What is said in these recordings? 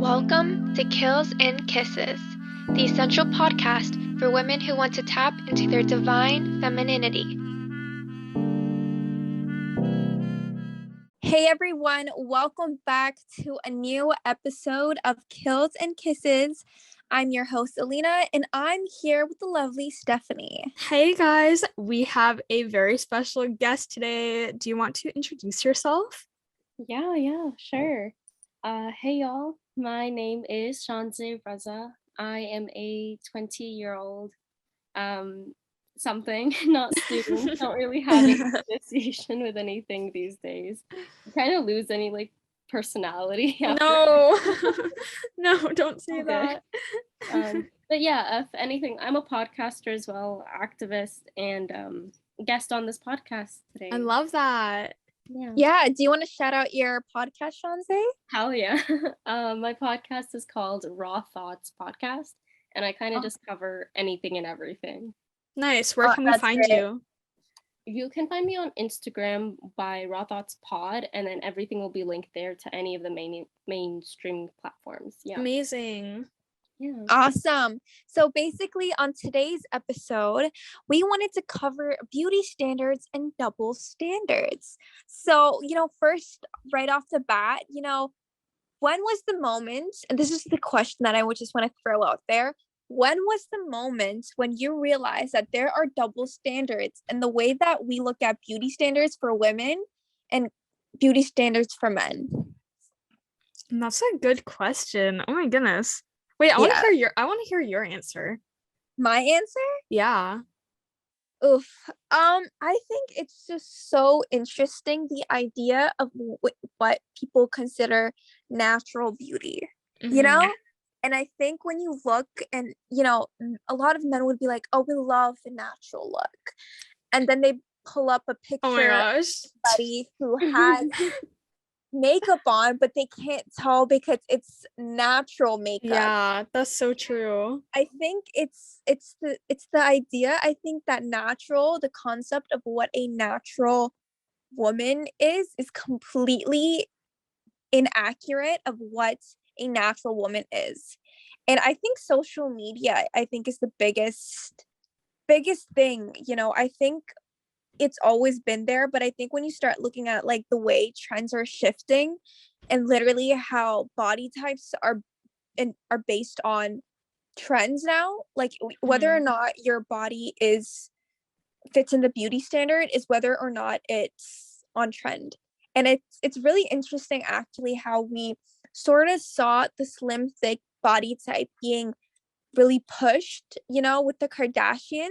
Welcome to Kills and Kisses, the essential podcast for women who want to tap into their divine femininity. Hey everyone, welcome back to a new episode of Kills and Kisses. I'm your host, Alina, and I'm here with the lovely Stephanie. Hey guys, we have a very special guest today. Do you want to introduce yourself? Yeah, sure. Hey y'all, my name is Shanze Raza. I am a 20-year-old something, not student. Don't really have any association with anything these days. You kind of lose any like personality after. No, no, don't say Okay. that. But yeah, if anything, I'm a podcaster as well, activist, and guest on this podcast today. I love that. Yeah, do you want to shout out your podcast, Shanze? Hell yeah. My podcast is called Raw Thoughts Podcast, and I kind of just cover anything and everything. Nice. Where can we that's find great. you? You can find me on Instagram by Raw Thoughts Pod, and then everything will be linked there to any of the mainstream platforms. Yeah. Amazing. Yeah. Awesome. So basically on today's episode, we wanted to cover beauty standards and double standards. So, first, right off the bat, when was the moment, and this is the question that I would just want to throw out there, when was the moment when you realized that there are double standards in the way that we look at beauty standards for women and beauty standards for men? That's a good question. Oh my goodness. Wait, I want to hear your answer. My answer? Yeah. Oof. I think it's just so interesting, the idea of what people consider natural beauty, And I think when you look and, a lot of men would be like, oh, we love the natural look. And then they pull up a picture Oh my gosh. of somebody who has makeup on, but they can't tell because it's natural makeup. Yeah, that's so true. I think it's the idea. I think that the concept of what a natural woman is completely inaccurate of what a natural woman is. And I think social media, is the biggest thing. I think it's always been there, but I think when you start looking at like the way trends are shifting and literally how body types are based on trends now, like whether or not your body fits in the beauty standard is whether or not it's on trend. And it's really interesting actually how we sort of saw the slim thick body type being really pushed, with the Kardashians.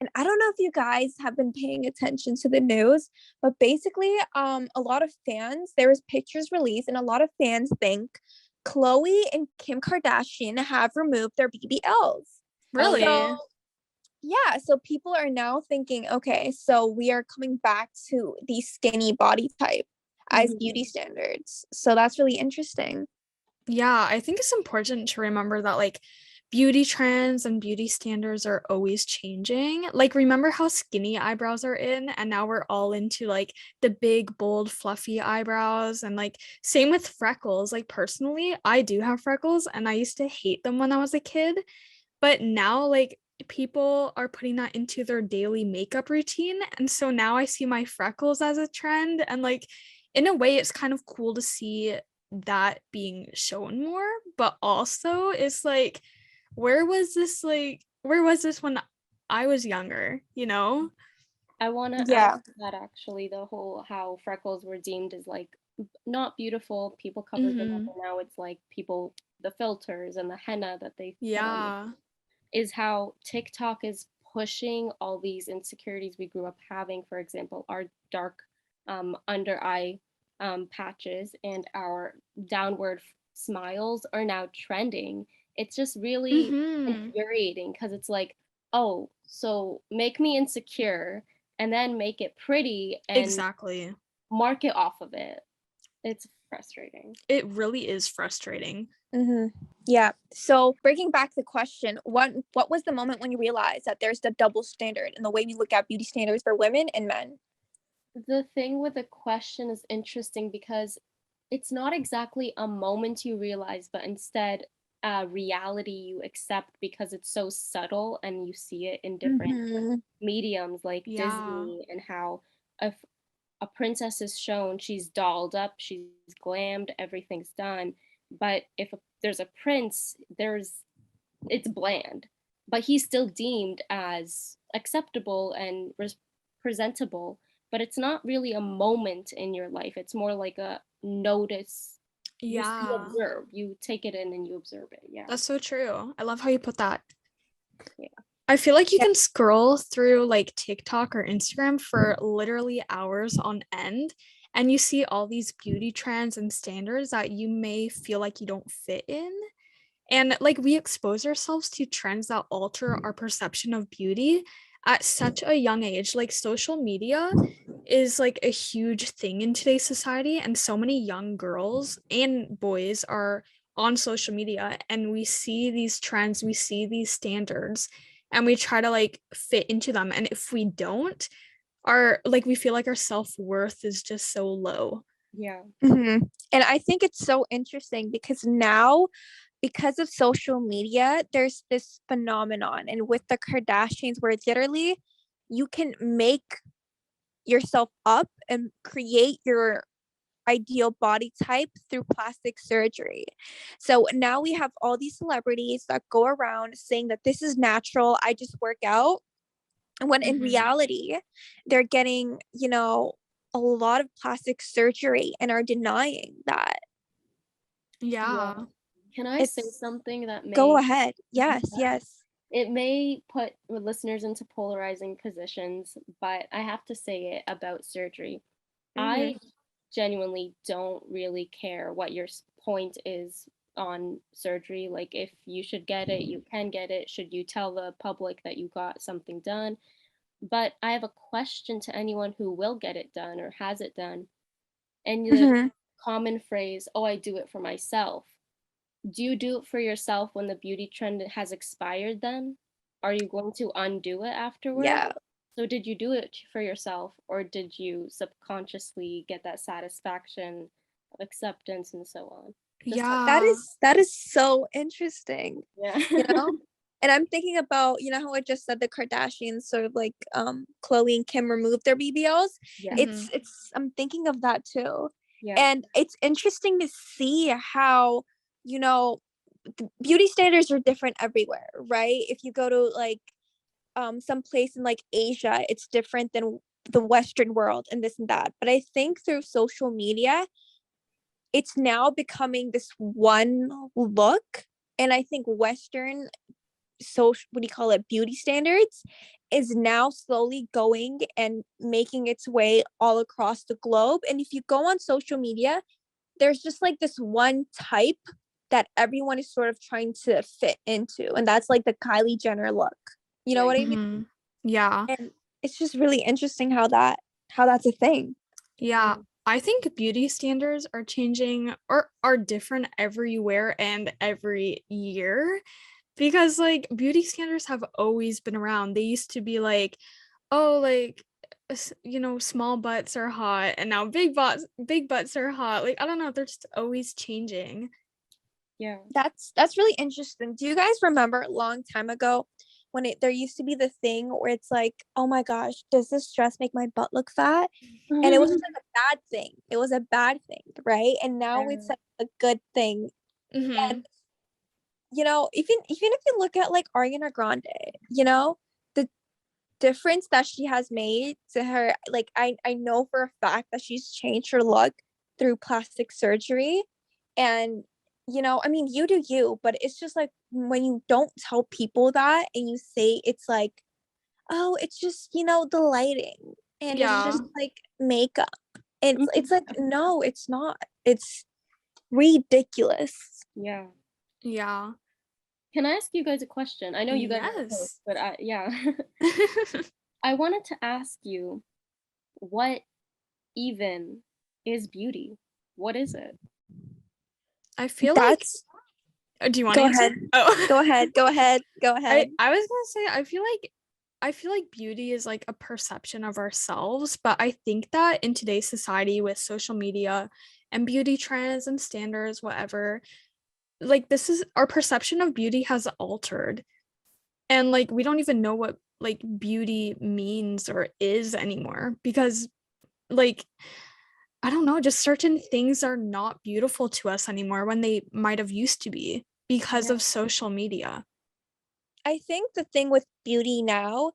And I don't know if you guys have been paying attention to the news, but basically a lot of fans, there was pictures released and a lot of fans think Khloe and Kim Kardashian have removed their BBLs. Really? So people are now thinking, okay, so we are coming back to the skinny body type as beauty standards. So that's really interesting. Yeah, I think it's important to remember that like beauty trends and beauty standards are always changing. Like, remember how skinny eyebrows are in, and now we're all into like the big, bold, fluffy eyebrows. And like, same with freckles. Like, personally, I do have freckles, and I used to hate them when I was a kid. But now, like, people are putting that into their daily makeup routine. And so now I see my freckles as a trend. And like, in a way, it's kind of cool to see that being shown more. But also, it's like, where was this when I was younger, I want to add to that actually, the whole how freckles were deemed as like not beautiful. People covered them up, and now it's like the filters and the henna that they put on is how TikTok is pushing all these insecurities we grew up having. For example, our dark under eye patches and our downward smiles are now trending. It's just really infuriating because it's like, oh, so make me insecure and then make it pretty and exactly market off of it. It's frustrating. It really is frustrating. Yeah. So breaking back the question, what was the moment when you realized that there's the double standard in the way we look at beauty standards for women and men? The thing with the question is interesting because it's not exactly a moment you realize, but instead a reality you accept because it's so subtle and you see it in different Mm-hmm. mediums like Yeah. Disney, and how if a princess is shown, she's dolled up, she's glammed, everything's done. But if there's a prince, it's bland, but he's still deemed as acceptable and presentable. But it's not really a moment in your life. It's more like a notice. You Yeah. observe, you take it in and you observe it. Yeah. That's so true. I love how you put that. Yeah. I feel like you Yeah. can scroll through like TikTok or Instagram for literally hours on end, and you see all these beauty trends and standards that you may feel like you don't fit in. And like we expose ourselves to trends that alter our perception of beauty at such a young age. Like social media is like a huge thing in today's society, and so many young girls and boys are on social media, and we see these trends, we see these standards, and we try to like fit into them. And if we don't, our like we feel like our self-worth is just so low. Yeah. Mm-hmm. And I think it's so interesting because now, because of social media, there's this phenomenon, and with the Kardashians, where literally you can make yourself up and create your ideal body type through plastic surgery. So now we have all these celebrities that go around saying that this is natural, I just work out. And when in Mhm. reality, they're getting, a lot of plastic surgery and are denying that. Yeah. Yeah. Can I say It's something that Go may ahead. Yes, yes. it may put listeners into polarizing positions, but I have to say it about surgery. I Mm-hmm. genuinely don't really care what your point is on surgery. Like, if you should get it, you can get it. Should you tell the public that you got something done? But I have a question to anyone who will get it done or has it done. And the Mm-hmm. common phrase, oh, I do it for myself. Do you do it for yourself when the beauty trend has expired then? Are you going to undo it afterward? Yeah. So did you do it for yourself, or did you subconsciously get that satisfaction of acceptance and so on? Just how, That Yeah. is that is so interesting. yeah. You know? And I'm thinking about, how I just said the Kardashians sort of like Chloe and Kim removed their BBLs. Yeah. Mhm. It's I'm thinking of that too. Yeah. And it's interesting to see how, you know, beauty standards are different everywhere, right? If you go to like some place in like Asia, it's different than the Western world and this and that. But I think through social media, it's now becoming this one look. And I think Western social, what do you call it, beauty standards is now slowly going and making its way all across the globe. And if you go on social media, there's just like this one type that everyone is sort of trying to fit into, and that's like the Kylie Jenner look. You know Right. what I mean? Mhm. Yeah. And it's just really interesting how that's a thing. Yeah, Mm. I think beauty standards are changing or are different everywhere and every year, because like beauty standards have always been around. They used to be like, oh, like small butts are hot, and now big butts are hot. Like I don't know, they're just always changing. Yeah. That's really interesting. Do you guys remember a long time ago when there used to be the thing where it's like, oh my gosh, does this dress make my butt look fat? And it was just like a bad thing. It was a bad thing, right? And now it's Yeah. like a good thing. And Mhm. even if you look at like Ariana Grande, the difference that she has made to her, like I know for a fact that she's changed her look through plastic surgery. And I mean, you do you, but it's just like when you don't tell people that and you say it's like, oh, it's just the lighting and it's Yeah. just like makeup. It's Mhm. like, no, it's not. It's ridiculous. Yeah. Yeah. Can I ask you guys a question? I know you guys are close, Yes. but yeah. I wanted to ask you, what even is beauty? What is it? I feel like That's do you want to Go answer? ahead. Oh. Go ahead. Go ahead. Go ahead. I was gonna say I feel like beauty is like a perception of ourselves, but I think that in today's society with social media and beauty trends and standards, whatever, like this is our perception of beauty has altered. And like we don't even know what like beauty means or is anymore, because like I don't know, just certain things are not beautiful to us anymore when they might have used to be because of social media. I think the thing with beauty now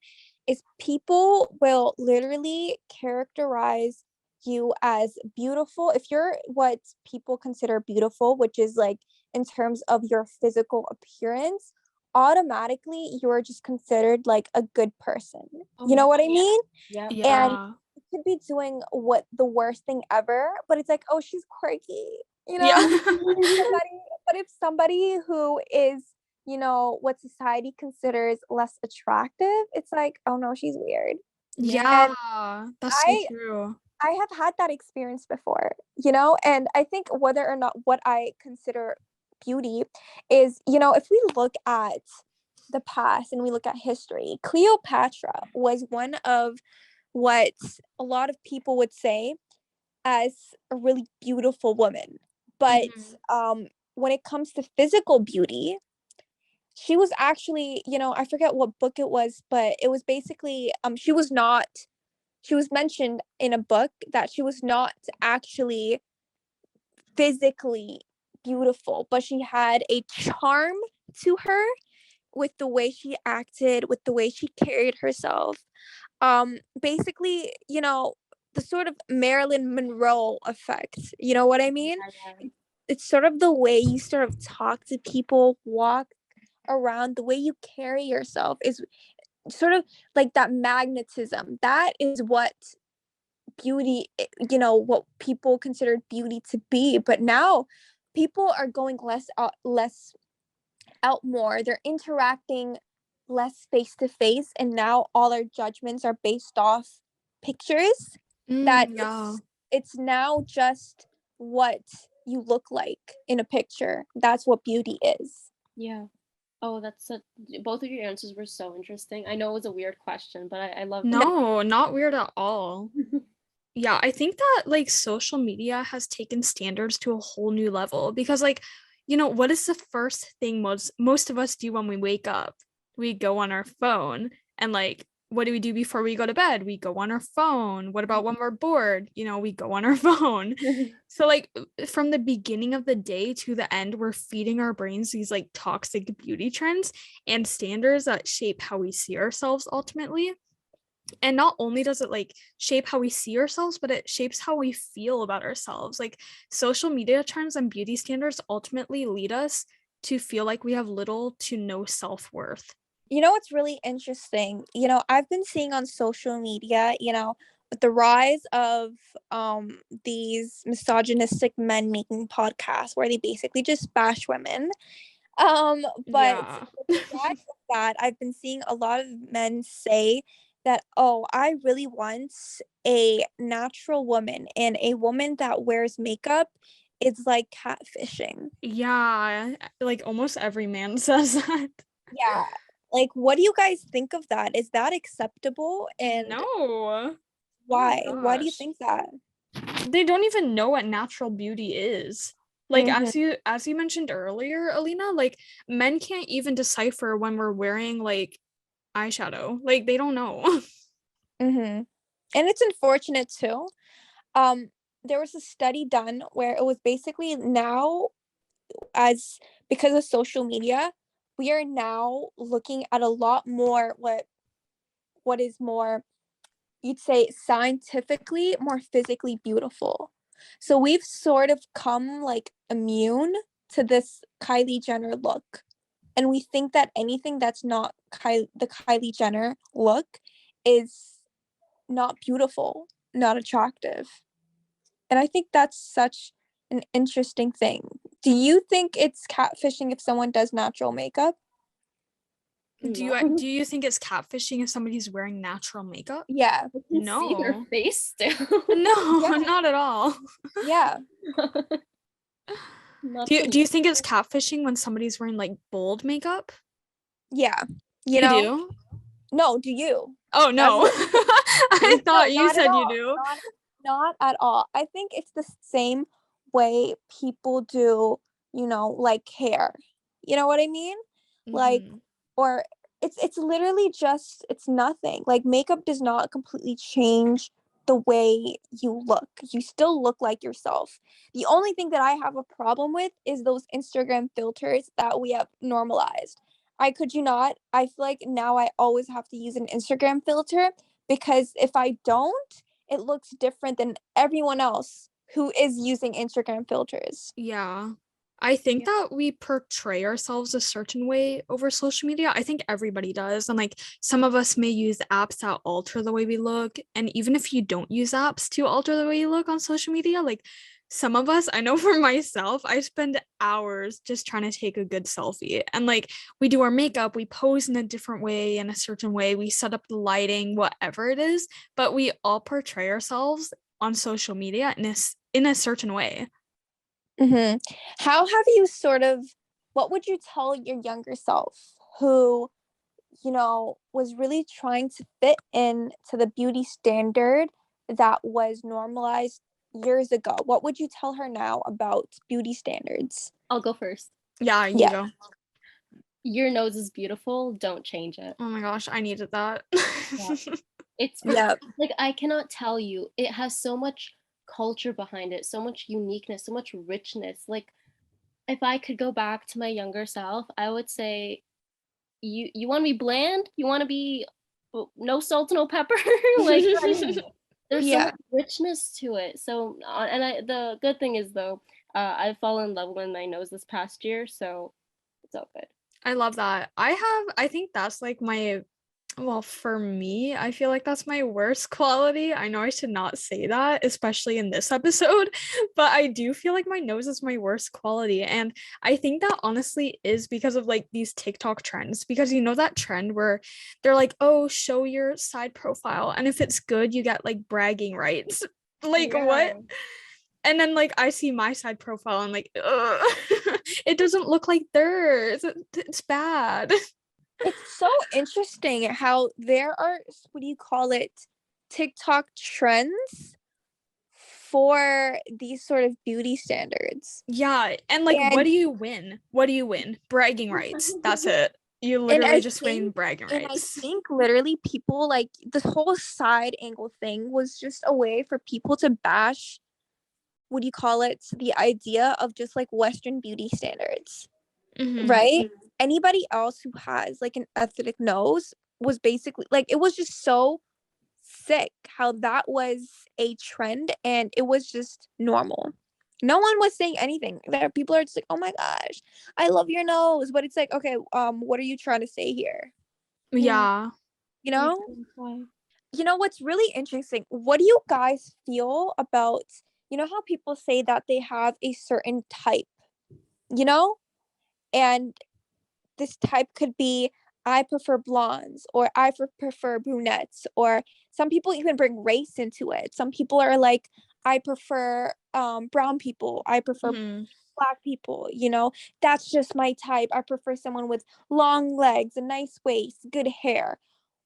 is people will literally characterize you as beautiful. If you're what people consider beautiful, which is like in terms of your physical appearance, automatically you are just considered like a good person. You know what I mean? Yeah. And Yeah. you could be doing what the worst thing ever, but it's like, oh, she's quirky, you know? Yeah. But if somebody who is, you know, what society considers less attractive, it's like, oh no, she's weird. Yeah, And that's so I true. I have had that experience before, you know, and I think whether or not what I consider beauty is, you know, if we look at the past and we look at history, Cleopatra was one of what a lot of people would say as a really beautiful woman. But Mhm. when it comes to physical beauty, she was actually, you know, I forget what book it was, but it was basically she was mentioned in a book that she was not actually physically beautiful, but she had a charm to her with the way she acted, with the way she carried herself. Basically, you know, the sort of Marilyn Monroe effect. You know what I mean? Yeah. It's sort of the way you sort of talk to people, walk around, the way you carry yourself is sort of like that magnetism. That is what beauty, you know, what people considered beauty to be. But now people are going less out more. They're interacting less face to face, and now all our judgments are based off pictures. That Yeah. it's now just what you look like in a picture. That's what beauty is. Yeah. Oh, both of your answers were so interesting. I know it was a weird question, but I loved it. No, not weird at all. Yeah, I think that like social media has taken standards to a whole new level because like, what is the first thing most of us do when we wake up? We go on our phone, and like what do we do before we go to bed? We go on our phone. What about when we're bored? We go on our phone. So like from the beginning of the day to the end, we're feeding our brains these like toxic beauty trends and standards that shape how we see ourselves ultimately. And not only does it like shape how we see ourselves, but it shapes how we feel about ourselves. Like social media trends and beauty standards ultimately lead us to feel like we have little to no self-worth. You know what's really interesting? You know, I've been seeing on social media, you know, with the rise of these misogynistic men making podcasts where they basically just bash women. But Yeah. with the rise of that, I've been seeing a lot of men say that, oh, I really want a natural woman, and a woman that wears makeup is like catfishing. Yeah, like almost every man says that. Yeah. Like, what do you guys think of that? Is that acceptable? And No. Oh my why? Why do you gosh. think that? They don't even know what natural beauty is. Like Mm-hmm. as you mentioned earlier, Alina, like men can't even decipher when we're wearing like eyeshadow. Like they don't know. Mm-hmm. And it's unfortunate too. Um, there was a study done where it was basically now, as because of social media, we are now looking at a lot more what is more, you'd say, scientifically more physically beautiful. So we've sort of come like immune to this Kylie Jenner look. And we think that anything that's not the Kylie Jenner look is not beautiful, not attractive. And I think that's such an interesting thing. Do you think it's catfishing if someone does natural makeup? Do you No. do you think it's catfishing if somebody's wearing natural makeup? Yeah. I can see their No. face still. No, Yeah. not at all. Yeah. Not Do you, the do you think it's catfishing when somebody's wearing like bold makeup? Yeah. You You know? do? No, do you? Oh That's no. the I No, thought you not at said you all. do. Not at all. I think it's the same way people do, you know, like hair. You know what I mean? Like, Mm-hmm. or it's literally just, it's nothing. Like makeup does not completely change the way you look. You still look like yourself. The only thing that I have a problem with is those Instagram filters that we have normalized. I could you not. I feel like now I always have to use an Instagram filter because if I don't, it looks different than everyone else who is using Instagram filters. Yeah. I think Yeah. that we portray ourselves a certain way over social media. I think everybody does. And like some of us may use apps that alter the way we look. And even if you don't use apps to alter the way you look on social media, like some of us, I know for myself, I spend hours just trying to take a good selfie. And like we do our makeup, we pose in a different way, in a certain way, we set up the lighting, whatever it is, but we all portray ourselves on social media in a certain way. Mm-hmm. How have you sort of, what would you tell your younger self who, you know, was really trying to fit in to the beauty standard that was normalized years ago? What would you tell her now about beauty standards? I'll go first. Yeah, you Yeah. go. Your nose is beautiful. Don't change it. Oh my gosh, I needed that. Yeah. It's Yeah. like I cannot tell you. It has so much culture behind it, so much uniqueness, so much richness. Like if I could go back to my younger self, I would say you want to be bland? You want to be no salt, no pepper? Like honey, there's so Yeah. much richness to it. So and the good thing is though, I've fallen in love with my nose this past year, so it's all good. I love that. I think that's like my, well, for me, I feel like that's my worst quality. I know I should not say that, especially in this episode, but I do feel like my nose is my worst quality. And I think that honestly is because of like these TikTok trends, because you know that trend where they're like, oh, show your side profile. And if it's good, you get like bragging rights. Like, what? Yeah. And then like I see my side profile and like, ugh, it doesn't look like theirs. It's bad. It's so interesting how there are, what do you call it, TikTok trends for these sort of beauty standards. Yeah, and like what And do you win? What do you win? Bragging rights. That's it. You and literally just win bragging I rights. think literally people like the whole side angle thing was just a way for people to bash, what do you call it, the idea of just like Western beauty standards. Mm-hmm. Right? Anybody else who has like an aesthetic nose was basically like, it was just so sick how that was a trend and it was just normal. No one was saying anything. There people are just like, oh my gosh, I love your nose. But it's like, okay, what are you trying to say here? Yeah. Yeah. You Makes know? sense why. You know what's really interesting? What do you guys feel about, you know how people say that they have a certain type, you know? And this type could be, I prefer blondes or prefer brunettes, or some people even bring race into it. Some people are like, I prefer brown people, I prefer Mm-hmm. black people, you know, that's just my type. I prefer someone with long legs, a nice waist, good hair.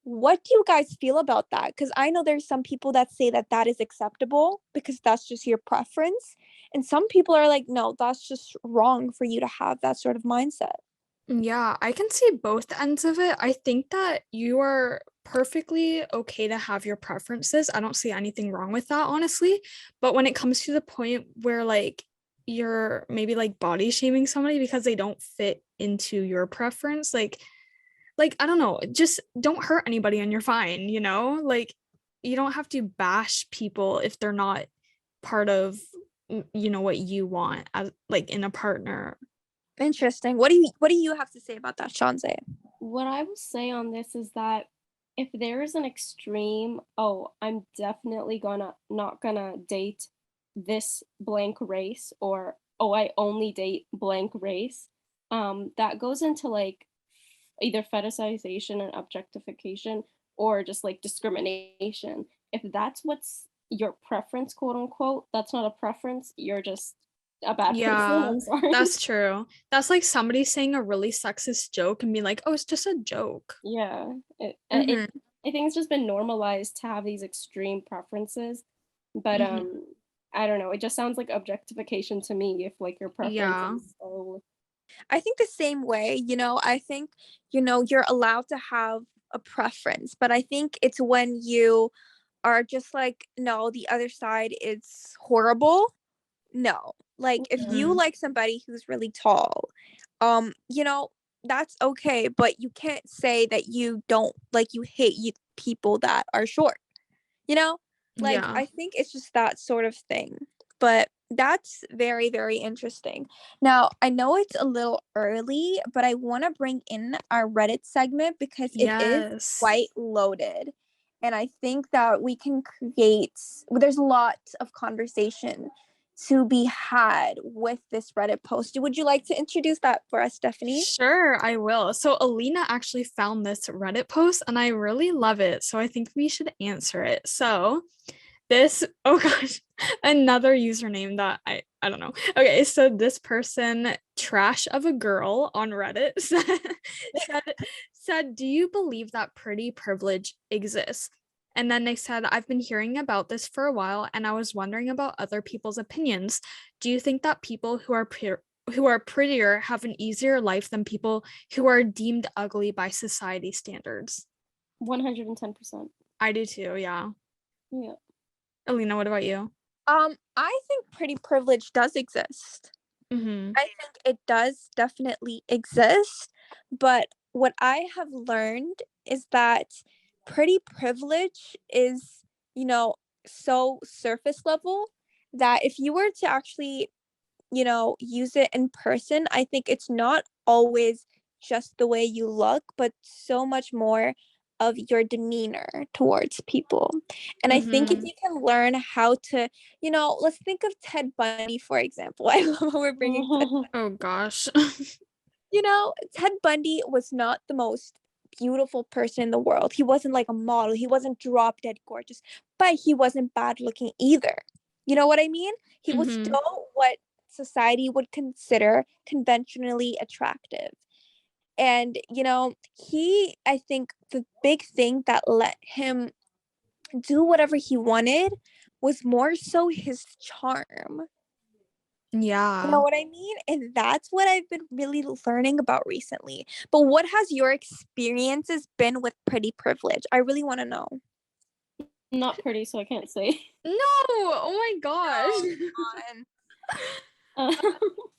What do you guys feel about that? Because I know there's some people that say that that is acceptable because that's just your preference, and some people are like, no, that's just wrong for you to have that sort of mindset. Yeah, I can see both ends of it. I think that you are perfectly okay to have your preferences. I don't see anything wrong with that, honestly. But when it comes to the point where like you're maybe like body shaming somebody because they don't fit into your preference, like I don't know, just don't hurt anybody and you're fine, you know? Like you don't have to bash people if they're not part of you know what you want as like in a partner. Interesting. What do you have to say about that, Shanze? What I will say on this is that if there is an extreme, oh, I'm definitely gonna not gonna date this blank race, or oh, I only date blank race, that goes into like either fetishization and objectification or just like discrimination. If that's what's your preference, quote unquote, that's not a preference. You're just a bad person. Yeah, I'm sorry. that's true. That's like somebody saying a really sexist joke and being like, "Oh, it's just a joke." Yeah, it Mm-hmm. I think it's just been normalized to have these extreme preferences, but Mhm. I don't know. It just sounds like objectification to me if like your preference Yeah. is so. I think the same way, I think, you're allowed to have a preference, but I think it's when you are just like, no, the other side is horrible. No. Like if you Mhm. like somebody who's really tall, um, you know, that's okay, but you can't say that you don't like you hate people that are short. You know? Like Yeah. I think it's just that sort of thing. But that's very, very interesting. Now, I know it's a little early, but I want to bring in our Reddit segment because it is Yes. quite loaded. And I think that we can there's a lot of conversation to be had with this Reddit post. Would you like to introduce that for us, Stephanie? Sure, I will. So Alina actually found this Reddit post and I really love it. So I think we should answer it. So this, oh gosh, another username that I don't know. Okay, so this person, trash of a girl on Reddit, said, said, do you believe that pretty privilege exists? And then they said, I've been hearing about this for a while and I was wondering about other people's opinions. Do you think that people who are prettier have an easier life than people who are deemed ugly by society standards? 110%. I do too, yeah. Yeah. Alina, what about you? I think pretty privilege does exist. Mm-hmm. I think it does definitely exist, but what I have learned is that pretty privilege is, so surface level that if you were to actually, use it in person, I think it's not always just the way you look, but so much more of your demeanor towards people. And I think if Mm-hmm. you can learn how to, let's think of Ted Bundy, for example. I love how we're bringing Ted. Oh gosh. Ted Bundy was not the most beautiful person in the world. He wasn't like a model. He wasn't drop dead gorgeous, but he wasn't bad looking either. You know what I mean? He was Mm-hmm. still what society would consider conventionally attractive. And, I think the big thing that let him do whatever he wanted was more so his charm. You know Yeah. what I mean? And that's what I've been really learning about recently. But what has your experiences been with pretty privilege? I really want to know. Not pretty, so I can't say. No. Oh my gosh. No, come on. Uh,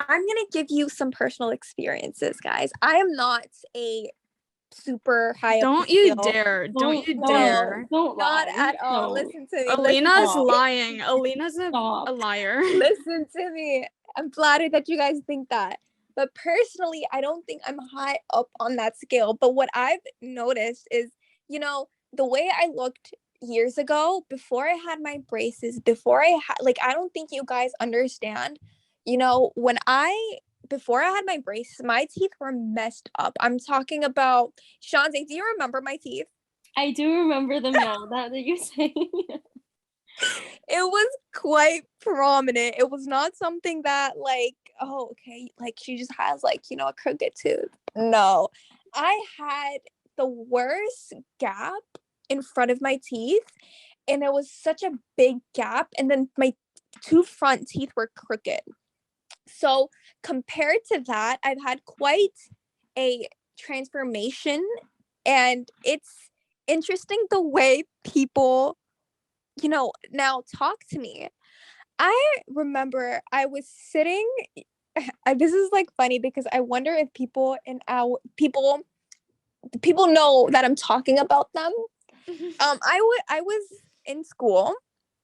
I'm going to give you some personal experiences, guys. I am not a super high up the Don't you scale. dare. Don't you No, dare. don't not lie. at all. Don't. Listen to me. Listen to Alina's Stop. me. lying. Alina's a Stop. liar. Listen to me. I'm flattered that you guys think that. But personally, I don't think I'm high up on that scale. But what I've noticed is, the way I looked years ago, before I had my braces, before I had, like, I don't think you guys understand, before I had my braces, my teeth were messed up. I'm talking about, Shanze, do you remember my teeth? I do remember them now. That you're saying. It was quite prominent. It was not something that like, oh, okay, like she just has like, a crooked tooth. No. I had the worst gap in front of my teeth, and it was such a big gap, and then my two front teeth were crooked. So, compared to that, I've had quite a transformation, and it's interesting the way people now talk to me. I remember I was sitting. This is like funny because I wonder if people know that I'm talking about them. I was in school.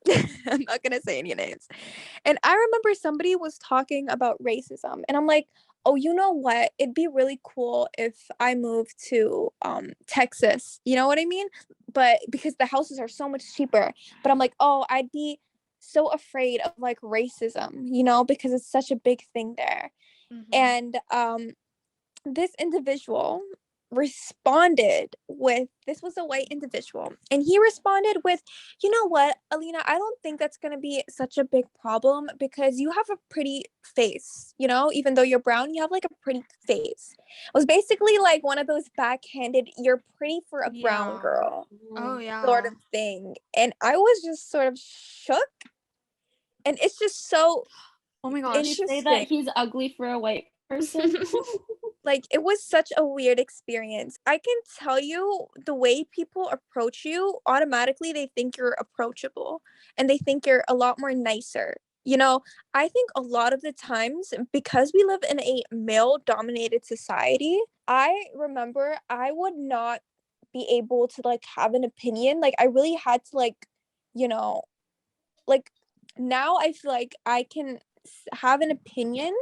I'm not gonna say any names. And I remember somebody was talking about racism, and I'm like, oh, you know what? It'd be really cool if I moved to Texas. You know what I mean? But because the houses are so much cheaper. But I'm like, oh, I'd be so afraid of like racism, because it's such a big thing there. Mhm. And this individual responded with, this was a white individual, and he responded with, you know what, Alina, I don't think that's going to be such a big problem because you have a pretty face, even though you're brown, you have like a pretty face. It was basically like one of those backhanded, you're pretty for a brown Yeah. girl Oh Mm. sort yeah. of thing. And I was just sort of shook. And it's just so Oh my gosh. You say that he's ugly for a white person? Like, it was such a weird experience. I can tell you, the way people approach you, automatically they think you're approachable and they think you're a lot more nicer. You know, I think a lot of the times, because we live in a male dominated society, I remember I would not be able to like have an opinion. Like, I really had to like, you know, like now I feel like I can have an opinion,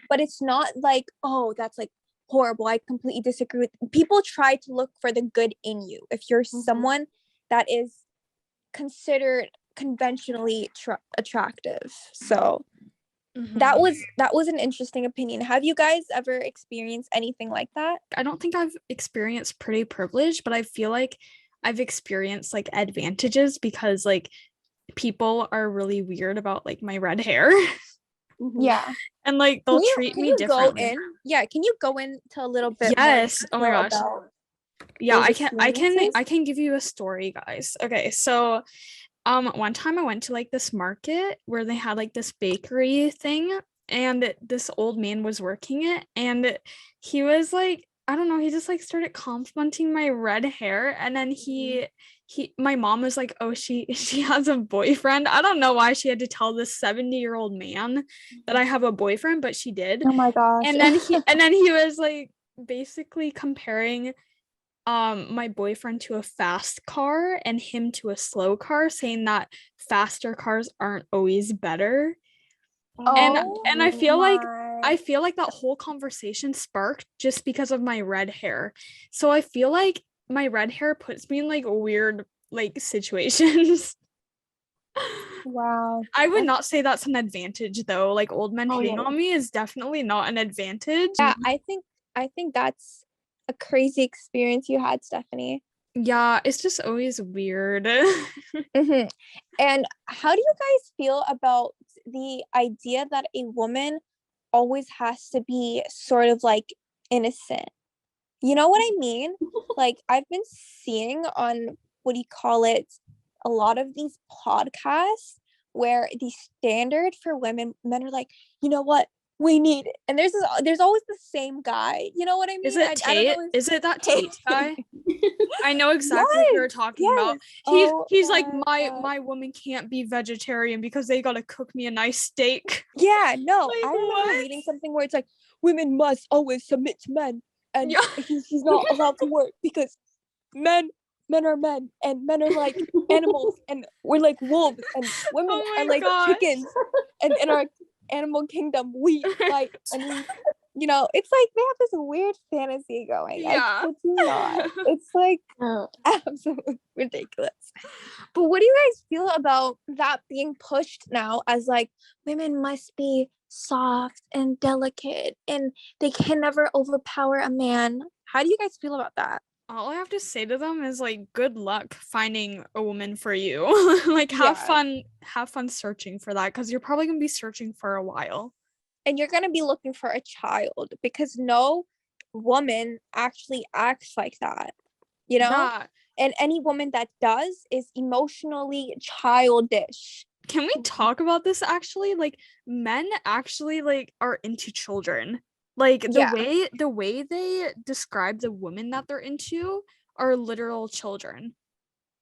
but it's not like, oh, that's like horrible. I completely disagree with. People try to look for the good in you if you're someone that is considered conventionally attractive. So that was an interesting opinion. Have you guys ever experienced anything like that? I don't think I've experienced pretty privilege, but I feel like I've experienced like advantages because like people are really weird about like my red hair. Yeah. And like they'll treat me differently. Can you go into a little bit yes more? Oh my gosh. Yeah, I can give you a story, guys. Okay, so one time I went to like this market where they had like this bakery thing, and this old man was working it, and he was like, I don't know, he just like started complimenting my red hair, and then my mom was like, oh, she has a boyfriend. I don't know why she had to tell this 70-year-old man that I have a boyfriend, but she did. Oh my gosh. And then he was like basically comparing my boyfriend to a fast car and him to a slow car, saying that faster cars aren't always better. And I feel like that whole conversation sparked just because of my red hair. So I feel like my red hair puts me in like weird like situations. Wow. I would not say that's an advantage though. Like old men hitting on me is definitely not an advantage. Yeah, I think that's a crazy experience you had, Stephanie. Yeah, it's just always weird. And how do you guys feel about the idea that a woman always has to be sort of like innocent? You know what I mean? Like, I've been seeing on, what do you call it, a lot of these podcasts where the standard for men are like, you know what, we need it. And there's always the same guy. You know what I mean? Is it Tate? Is it that Tate guy? I know exactly what you're talking about. He's like, my woman can't be vegetarian because they gotta cook me a nice steak. Yeah, no. Like, I remember reading something where it's like, women must always submit to men, and he's not allowed to work because men are men, and men are like animals, and we're like wolves, and women are like chickens, and in our animal kingdom we like, and we, you know, it's like they have this weird fantasy going. I kid you not. It's like absolutely ridiculous. But what do you guys feel about that being pushed now as like women must be soft and delicate and they can never overpower a man? How do you guys feel about that? All I have to say to them is like, good luck finding a woman for you. Like have fun searching for that, because you're probably gonna be searching for a while. And you're gonna be looking for a child, because no woman actually acts like that, you know? Yeah. And any woman that does is emotionally childish. Can we talk about this actually? Like, men actually like are into children. Like the way they describe the women that they're into are literal children.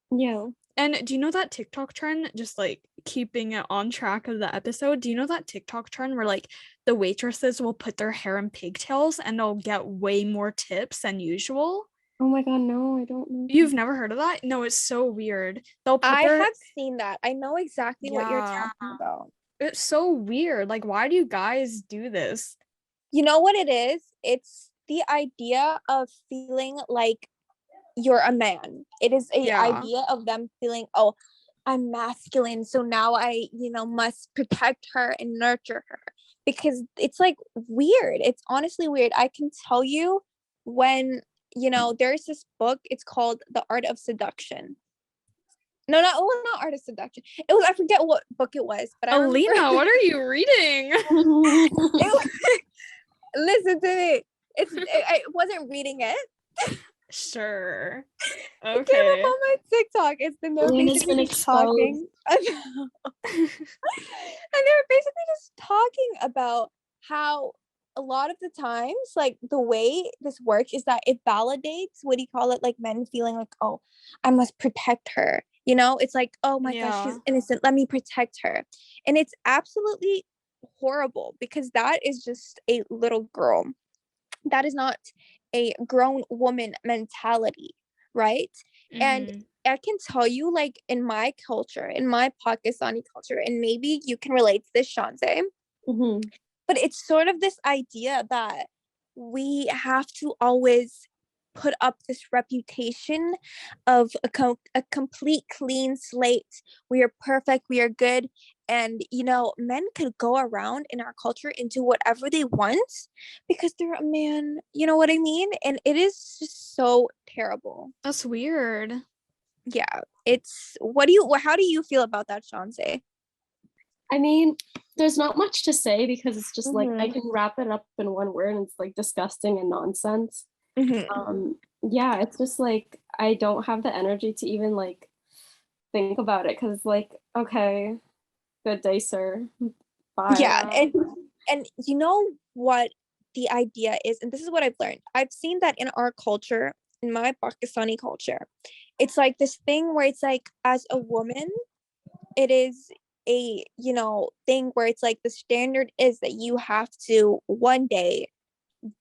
Yeah. And do you know that TikTok trend, just like keeping it on track of the episode, do you know that TikTok trend where like the waitresses will put their hair in pigtails and they'll get way more tips than usual? Oh my god, no, I don't know. You've never heard of that? No, it's so weird. I have seen that. I know exactly what you're talking about. It's so weird. Like, why do you guys do this? You know what it is? It's the idea of feeling like you're a man. It is an idea of them feeling, oh, I'm masculine, so now I, must protect her and nurture her. Because it's like weird. It's honestly weird. I can tell you when, there's this book, it's called The Art of Seduction. No, not Art of Seduction. It was, I forget what book it was, but Alina, what are you reading? Listen to me. I wasn't reading it. Sure. I came up Okay. on my TikTok. It's been they're Lena's basically been just talking about, and they were basically just talking about how a lot of the times, like the way this works is that it validates, what do you call it, like men feeling like, oh, I must protect her. You know, it's like, oh my gosh, she's Yeah. innocent. Let me protect her. And it's absolutely horrible because that is just a little girl. That is not a grown woman mentality, right? And Mm-hmm. I can tell you, like in my culture, in my Pakistani culture, and maybe you can relate to this, Shanze, Mm-hmm. but it's sort of this idea that we have to always put up this reputation of a complete clean slate. We are perfect, we are good, and you know, men could go around in our culture and do whatever they want because they're a man, you know what I mean? And it is just so terrible. That's weird. Yeah, it's what do you how do you feel about that, Shanse? I mean, there's not much to say because it's just like I Mm-hmm. can wrap it up in one word and it's like disgusting and nonsense. Mm-hmm. Yeah, it's just like I don't have the energy to even like think about it because like, okay, good day, sir. Bye. Yeah, Yeah. and you know what the idea is, and this is what I've learned. I've seen that in our culture, in my Pakistani culture, it's like this thing where it's like as a woman, it is a, you know, thing where it's like the standard is that you have to one day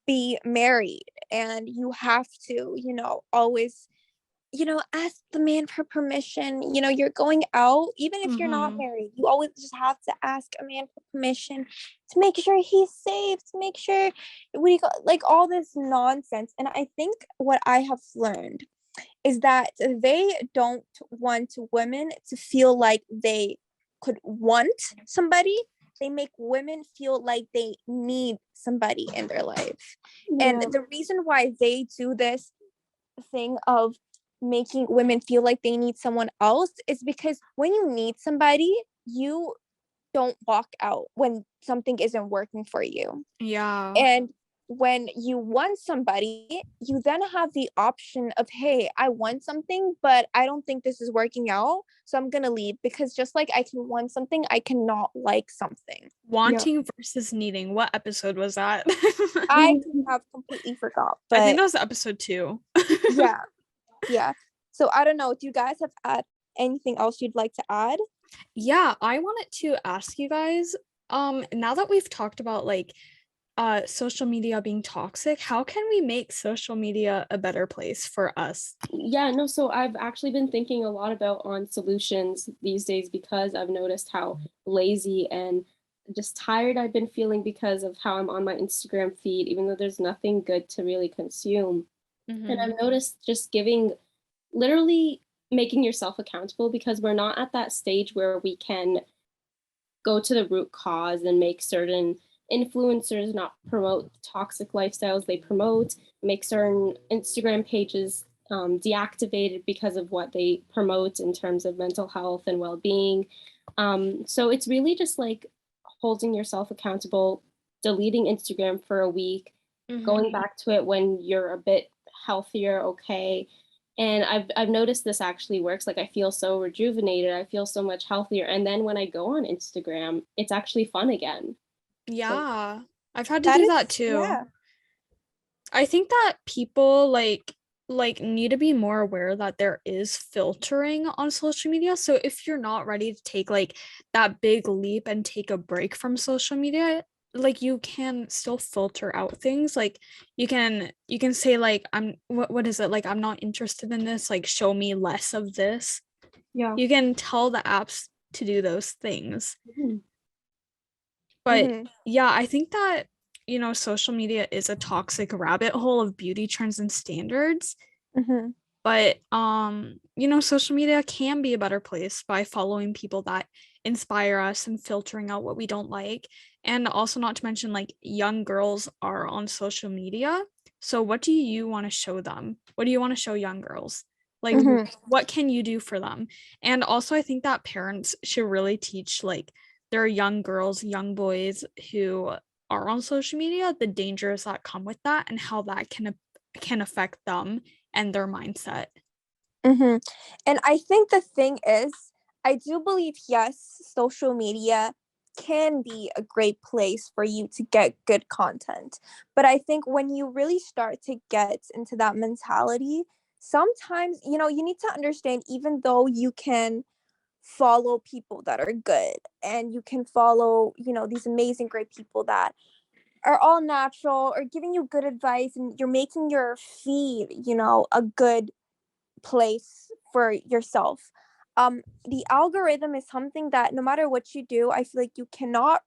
be married and you have to, you know, always, you know, ask the man for permission. You know, you're going out, even if you're not Mm-hmm. married, you always just have to ask a man for permission to make sure he's safe, to make sure we got like all this nonsense. And I think what I have learned is that they don't want women to feel like they could want somebody. They make women feel like they need somebody in their life. And Yeah. the reason why they do this thing of making women feel like they need someone else is because when you need somebody, you don't walk out when something isn't working for you. Yeah. And when you want somebody, you then have the option of, hey, I want something, but I don't think this is working out. So I'm going to leave because just like I can want something, I cannot like something. Yeah. Wanting versus needing. What episode was that? I have completely forgot, I think but that was episode 2. yeah, yeah. So I don't know. Do you guys have anything else you'd like to add? Yeah, I wanted to ask you guys, now that we've talked about like social media being toxic, how can we make social media a better place for us? Yeah, no, so I've actually been thinking a lot about on solutions these days because I've noticed how lazy and just tired I've been feeling because of how I'm on my Instagram feed, even though there's nothing good to really consume. And Mm-hmm. I've noticed just giving, literally making yourself accountable because we're not at that stage where we can go to the root cause and make certain influencers not promote toxic lifestyles they promote, make certain Instagram pages deactivated because of what they promote in terms of mental health and well-being. So it's really just like holding yourself accountable, deleting Instagram for a week, going Mm-hmm. back to it when you're a bit healthier, okay. And I've noticed this actually works. Like I feel so rejuvenated. I feel so much healthier. And then when I go on Instagram, it's actually fun again. So Yeah, I've had to That do is, that too. yeah. I think that people like need to be more aware that there is filtering on social media. So if you're not ready to take like that big leap and take a break from social media, like you can still filter out things. Like you can say like what is it? Like I'm not interested in this, like show me less of this. yeah. You can tell the apps to do those things. Mhm. But Mm-hmm. yeah, I think that, social media is a toxic rabbit hole of beauty trends and standards. Mm-hmm. But social media can be a better place by following people that inspire us and filtering out what we don't like. And also not to mention like young girls are on social media. So what do you want to show them? What do you want to show young girls? Like Mhm. what can you do for them? And also I think that parents should really teach like their young girls, young boys who are on social media, the dangers that come with that and how that can affect them and their mindset. And I think the thing is, I do believe, yes, social media can be a great place for you to get good content. But I think when you really start to get into that mentality, sometimes, you need to understand, even though you can follow people that are good and you can follow, these amazing, great people that are all natural or giving you good advice, and you're making your feed, a good place for yourself. The algorithm is something that no matter what you do, I feel like you cannot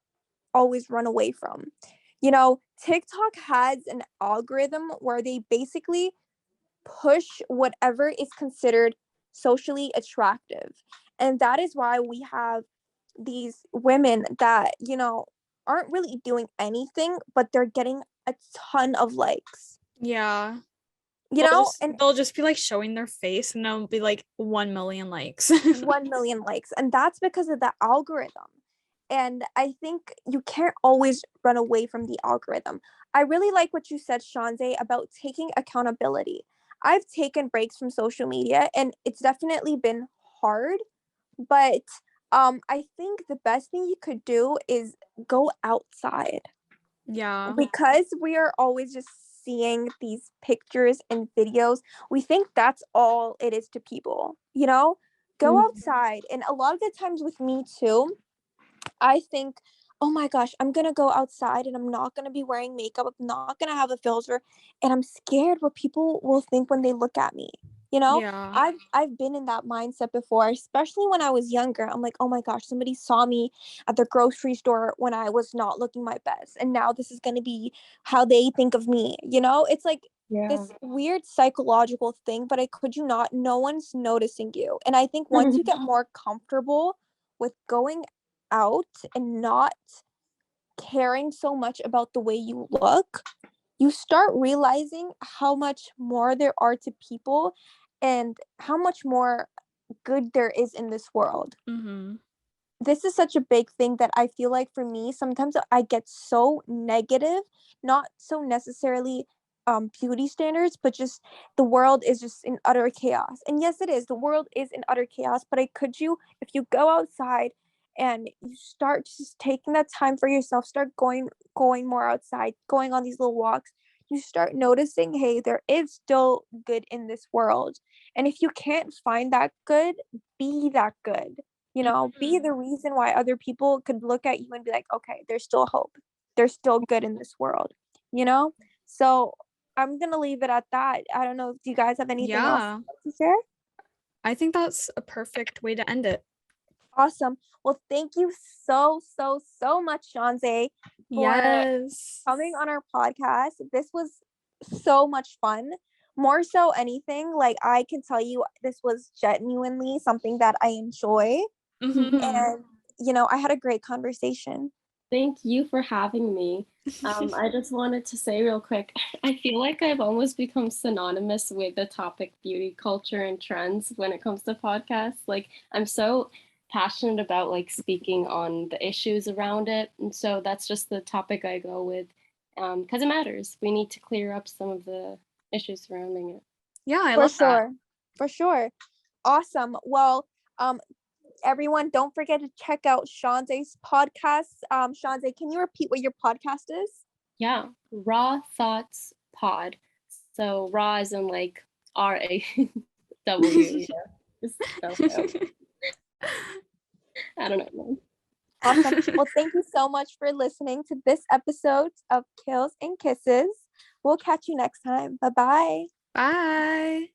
always run away from. TikTok has an algorithm where they basically push whatever is considered socially attractive. And that is why we have these women that, aren't really doing anything, but they're getting a ton of likes. Yeah. And they'll just be like showing their face and they'll be like 1 million likes. 1 million likes. And that's because of the algorithm. And I think you can't always run away from the algorithm. I really like what you said, Shanze, about taking accountability. I've taken breaks from social media and it's definitely been hard, but I think the best thing you could do is go outside. Yeah. Because we are always just seeing these pictures and videos, we think that's all it is to people, go outside. And a lot of the times with me too, I think, oh my gosh, I'm gonna go outside and I'm not gonna be wearing makeup, I'm not gonna have a filter, and I'm scared what people will think when they look at me. Yeah. I've been in that mindset before, especially when I was younger. I'm like, oh my gosh, somebody saw me at the grocery store when I was not looking my best, and now this is gonna be how they think of me. It's like this weird psychological thing, but I could you not, no one's noticing you. And I think once you get more comfortable with going out and not caring so much about the way you look, you start realizing how much more there are to people and how much more good there is in this world. This is such a big thing that I feel like for me, sometimes I get so negative, not so necessarily beauty standards, but just the world is just in utter chaos. And yes, it is. The world is in utter chaos, but if you go outside and you start just taking that time for yourself, start going more outside, going on these little walks, you start noticing, hey, there is still good in this world. And if you can't find that good, be that good. Be the reason why other people could look at you and be like, okay, there's still hope. There's still good in this world, So I'm going to leave it at that. I don't know. Do you guys have anything else to share? I think that's a perfect way to end it. Awesome. Well, thank you so, so, so much, Shanze, for coming on our podcast. This was so much fun. More so anything, like I can tell you, this was genuinely something that I enjoy. And, I had a great conversation. Thank you for having me. I just wanted to say real quick, I feel like I've almost become synonymous with the topic beauty culture and trends when it comes to podcasts. Like, I'm so passionate about like speaking on the issues around it. And so that's just the topic I go with because it matters. We need to clear up some of the issues surrounding it. Yeah, I love that. For sure. Awesome. Well, everyone, don't forget to check out Shanze's podcast. Shanze, can you repeat what your podcast is? Yeah, Raw Thoughts Pod. So raw as in like RAW. I don't know. Awesome. Well, thank you so much for listening to this episode of Kills and Kisses. We'll catch you next time. Bye-bye. Bye.